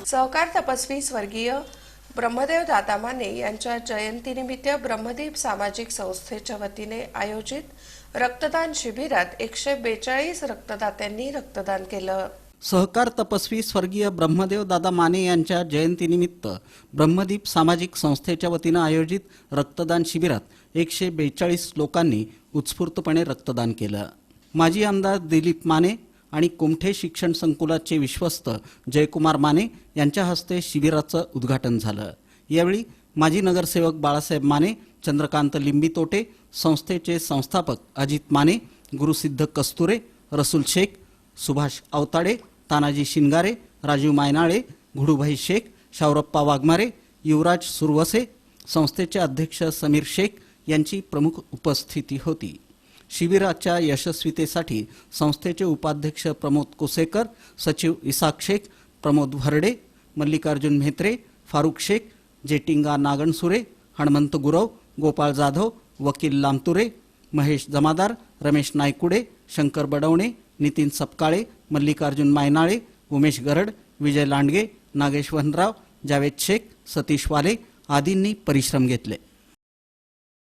सहकार तपस्वी स्वर्गीय ब्रह्मदेव दादा माने यांच्या जयंतीनिमित्त ब्रह्मदीप सामाजिक संस्थेच्या वतीने आयोजित रक्तदान शिबिरात 142 रक्तदात्यांनी रक्तदान केलं। सहकार तपस्वी स्वर्गीय ब्रह्मदेव दादा माने यांच्या जयंतीनिमित्त ब्रह्मदीप सामाजिक संस्थेच्या वतीने आयोजित रक्तदान शिबिरात 142 लोकांनी उत्स्फूर्तपणे रक्तदान केलं। माजी आमदार दिलीप माने आणि कुमठे शिक्षण संकुलाचे विश्वस्त जयकुमार माने यांच्या हस्ते शिबिराचं उद्घाटन झालं। यावेळी माजी नगरसेवक बाळासाहेब माने, चंद्रकांत लिंबीतोटे, संस्थेचे संस्थापक अजित माने, गुरुसिद्ध कस्तुरे, रसूल शेख, सुभाष अवताडे, तानाजी शिंगारे, राजीव मायनाळे, घुडूभाई शेख, शावरप्पा वाघमारे, युवराज सुरवसे, संस्थेचे अध्यक्ष समीर शेख यांची प्रमुख उपस्थिती होती। शिबिराच्या यशस्वीतेसाठी संस्थेचे उपाध्यक्ष प्रमोद कोसेकर, सचिव इसाक शेख, प्रमोद भरडे, मल्लिकार्जुन म्हेत्रे, फारुख शेख, जेटिंगा नागणसुरे, हनुमंत गुरव, गोपाळ जाधव, वकील लामतुरे, महेश जमादार, रमेश नायकुडे, शंकर बडवणे, नितीन सपकाळे, मल्लिकार्जुन मायनाळे, उमेश गरड, विजय लांडगे, नागेश वनराव, जावेद शेख, सतीश वाले आदींनी परिश्रम घेतले।